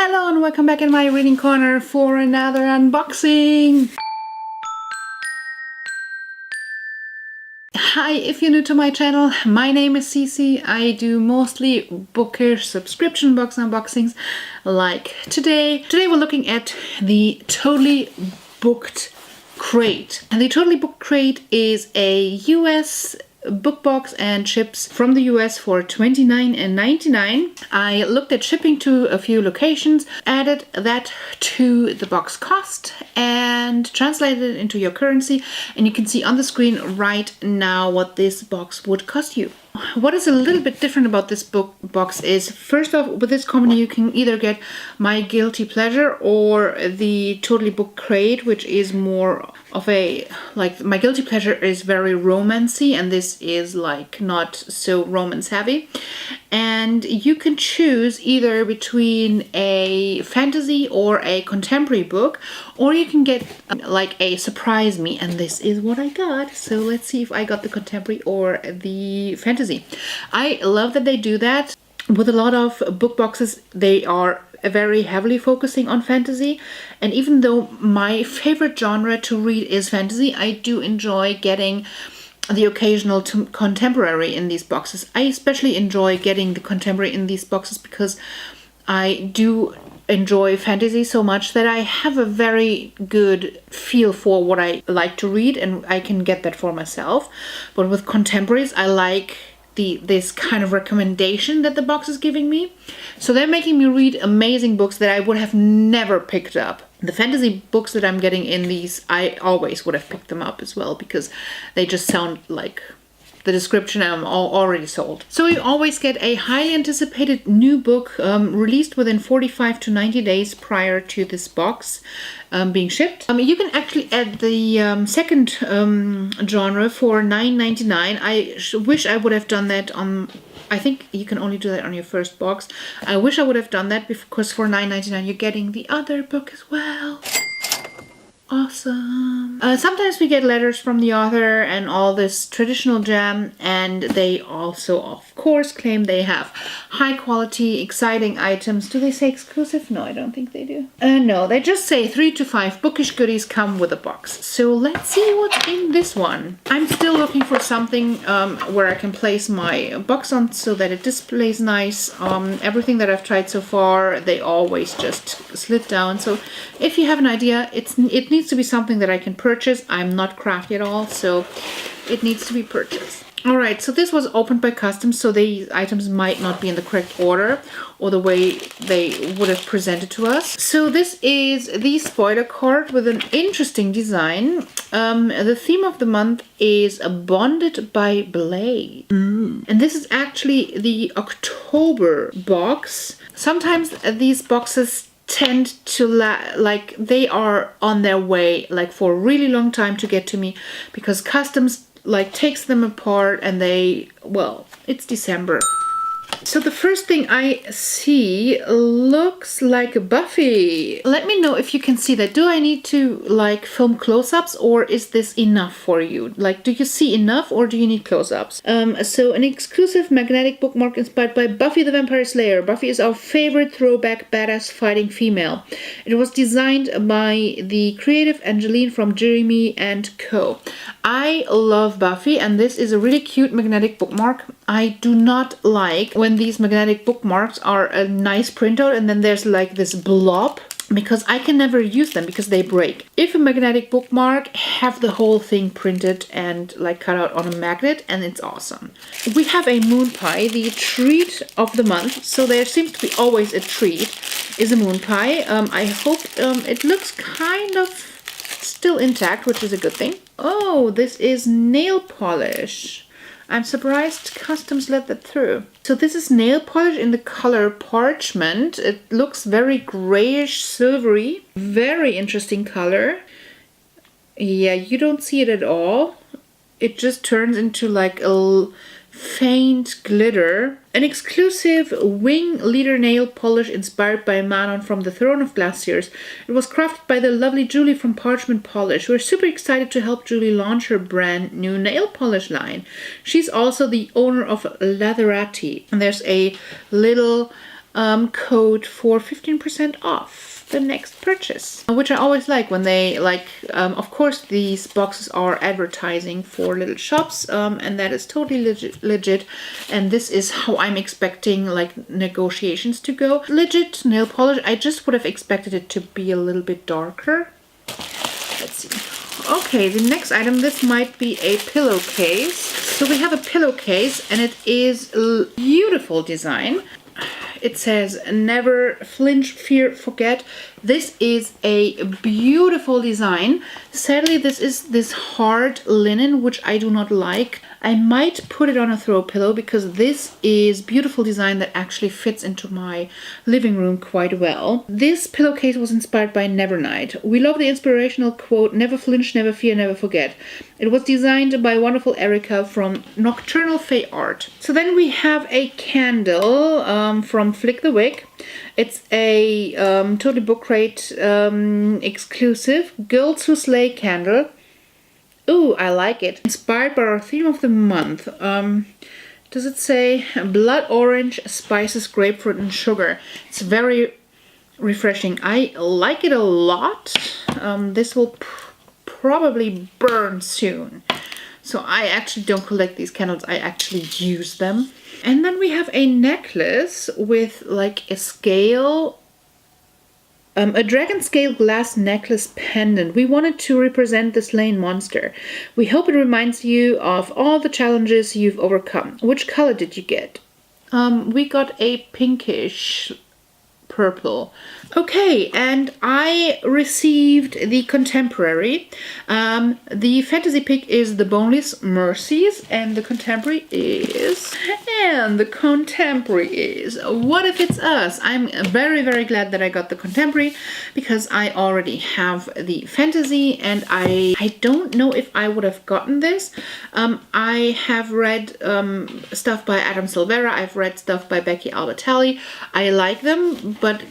Hello and welcome back in my reading corner for another unboxing. Hi, if you're new to my channel, my name is Cece. I do mostly bookish subscription box unboxings like today. Today we're looking at the Totally Booked Crate. And the Totally Booked Crate is a US book box and ships from the US for $29.99. I looked at shipping to a few locations, added that to the box cost and translated it into your currency, and you can see on the screen right now what this box would cost you. What is a little bit different about this book box is, first off, with this company you can either get My Guilty Pleasure or the Totally Booked Crate, which is more of a, like, My Guilty Pleasure is very romancy and this is like not so romance heavy. And you can choose either between a fantasy or a contemporary book, or you can get like a surprise me, and this is what I got. So let's see if I got the contemporary or the fantasy. I love that they do that. With a lot of book boxes, they are very heavily focusing on fantasy, and even though my favorite genre to read is fantasy, I do enjoy getting the occasional contemporary in these boxes. I especially enjoy getting the contemporary in these boxes because I do enjoy fantasy so much that I have a very good feel for what I like to read, and I can get that for myself. But with contemporaries, I like this kind of recommendation that the box is giving me. So they're making me read amazing books that I would have never picked up. The fantasy books that I'm getting in these, I always would have picked them up as well, because they just sound like the description. I'm already sold. So you always get a highly anticipated new book released within 45 to 90 days prior to this box being shipped. You can actually add the second genre for $9.99. I wish I would have done that on, I think you can only do that on your first box. I wish I would have done that because for $9.99 you're getting the other book as well. Awesome. Sometimes we get letters from the author and all this traditional jam, and they also of course claim they have high quality, exciting items. Do they say exclusive? No, I don't think they do. No, they just say 3 to 5 bookish goodies come with a box. So let's see what's in this one. I'm still looking for something where I can place my box on so that it displays nice. Everything that I've tried so far, they always just slid down. So if you have an idea, it needs to be something that I can purchase. I'm not crafty at all, so it needs to be purchased. Alright, so this was opened by customs, so the items might not be in the correct order or the way they would have presented to us. So this is the spoiler card with an interesting design. The theme of the month is Bonded by Blade. And this is actually the October box. Sometimes these boxes tend to like they are on their way like for a really long time to get to me, because customs like takes them apart and they, well, it's December. So the first thing I see looks like Buffy. Let me know if you can see that. Do I need to like film close-ups, or is this enough for you? Like, do you see enough or do you need close-ups? So an exclusive magnetic bookmark inspired by Buffy the Vampire Slayer. Buffy is our favorite throwback badass fighting female. It was designed by the creative Angeline from Jeremy & Co. I love Buffy, and this is a really cute magnetic bookmark. I do not like when these magnetic bookmarks are a nice printout and then there's like this blob, because I can never use them because they break. If a magnetic bookmark, have the whole thing printed and like cut out on a magnet, and it's awesome. We have a moon pie, the treat of the month. So there seems to be always a treat, is a moon pie. I hope it looks kind of still intact, which is a good thing. Oh, this is nail polish. I'm surprised customs let that through. So this is nail polish in the color Parchment. It looks very grayish silvery. Very interesting color. Yeah, you don't see it at all. It just turns into like a faint glitter. An exclusive wing leader nail polish inspired by Manon from the Throne of Glass series. It was crafted by the lovely Julie from Parchment Polish. We're super excited to help Julie launch her brand new nail polish line. She's also the owner of Leatherati. And there's a little code for 15% off the next purchase, which I always like when they of course these boxes are advertising for little shops, and that is totally legit, and this is how I'm expecting like negotiations to go. Legit nail polish. I just would have expected it to be a little bit darker. Let's see. Okay, the next item, this might be a pillowcase. So we have a pillowcase and it is a beautiful design. It says, never flinch, fear, forget. This is a beautiful design. Sadly, this is this hard linen, which I do not like. I might put it on a throw pillow because this is beautiful design that actually fits into my living room quite well. This pillowcase was inspired by Nevernight. We love the inspirational quote, never flinch, never fear, never forget. It was designed by wonderful Erica from Nocturnal Fae Art. So then we have a candle from Flick the Wick. It's a Totally Book Crate exclusive Girls Who Slay candle. Ooh, I like it. Inspired by our theme of the month. Does it say blood orange, spices, grapefruit, and sugar? It's very refreshing. I like it a lot. This will probably burn soon. So I actually don't collect these candles. I actually use them. And then we have a necklace with like a scale. A dragon scale glass necklace pendant. We wanted to represent the slain monster. We hope it reminds you of all the challenges you've overcome. Which color did you get? We got a pinkish purple. Okay, and I received the contemporary. The fantasy pick is The Boneless Mercies, and the contemporary is... What If It's Us? I'm very, very glad that I got the contemporary because I already have the fantasy, and I don't know if I would have gotten this. I have read stuff by Adam Silvera. I've read stuff by Becky Albertalli. I like them, but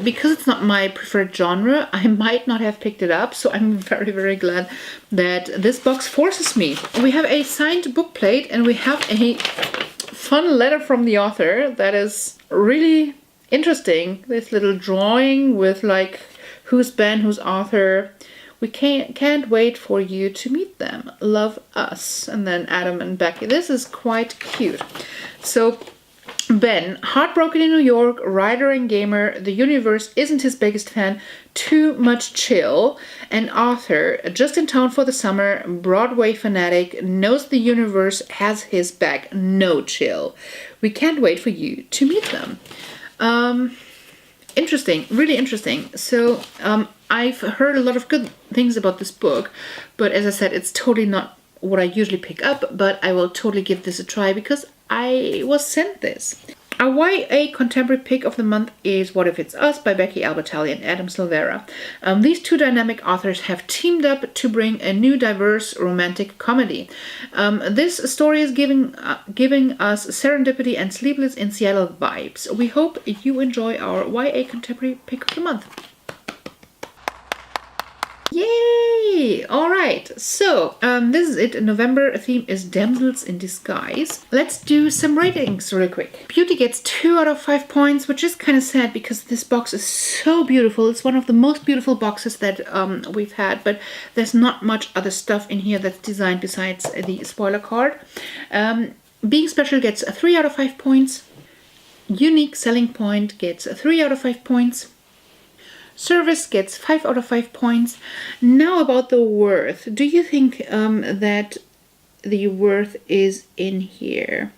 because it's not my preferred genre, I might not have picked it up. So I'm very, very glad that this box forces me. We have a signed book plate and we have a fun letter from the author that is really interesting. This little drawing with like who's Ben, who's author. We can't wait for you to meet them. Love, Us. And then Adam and Becky. This is quite cute. So Ben, heartbroken in New York, writer and gamer, the universe isn't his biggest fan, too much chill. An author, just in town for the summer, Broadway fanatic, knows the universe has his back, no chill. We can't wait for you to meet them. Interesting, really interesting. So I've heard a lot of good things about this book, but as I said, it's totally not what I usually pick up, but I will totally give this a try because I was sent this. Our YA contemporary pick of the month is What If It's Us by Becky Albertalli and Adam Silvera. These two dynamic authors have teamed up to bring a new diverse romantic comedy. This story is giving us serendipity and Sleepless in Seattle vibes. We hope you enjoy our YA contemporary pick of the month. Yay! Alright, so this is it. November theme is Damsels in Disguise. Let's do some ratings really quick. Beauty gets 2 out of 5 points, which is kind of sad because this box is so beautiful. It's one of the most beautiful boxes that we've had, but there's not much other stuff in here that's designed besides the spoiler card. Being Special gets 3 out of 5 points. Unique Selling Point gets 3 out of 5 points. Service gets 5 out of 5 points. Now about the worth. Do you think that the worth is in here?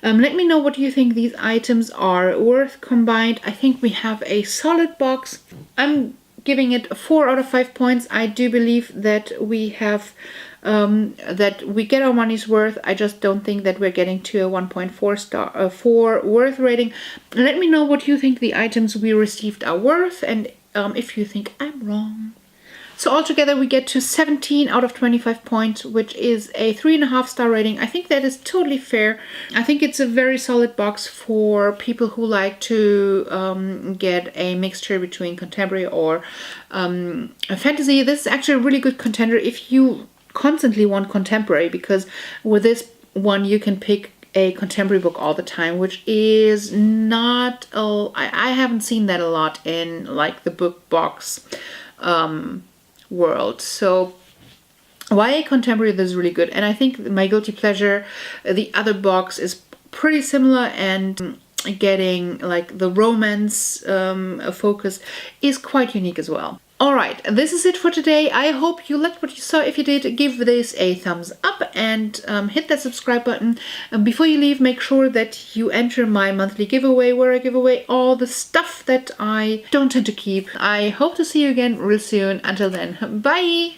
Let me know what you think these items are worth combined. I think we have a solid box. I'm giving it 4 out of 5 points. I do believe that we have that we get our money's worth. I just don't think that we're getting to a 1.4 star 4 worth rating. Let me know what you think the items we received are worth, and if you think I'm wrong. So altogether we get to 17 out of 25 points, which is a 3.5 star rating. I think that is totally fair. I think it's a very solid box for people who like to get a mixture between contemporary or a fantasy. This is actually a really good contender if you constantly want contemporary, because with this one you can pick a contemporary book all the time, which is not, I haven't seen that a lot in like the book box world. So YA contemporary, this is really good. And I think my guilty pleasure, the other box, is pretty similar, and getting like the romance focus is quite unique as well. Alright, this is it for today. I hope you liked what you saw. If you did, give this a thumbs up and hit that subscribe button. And before you leave, make sure that you enter my monthly giveaway, where I give away all the stuff that I don't tend to keep. I hope to see you again real soon. Until then, bye!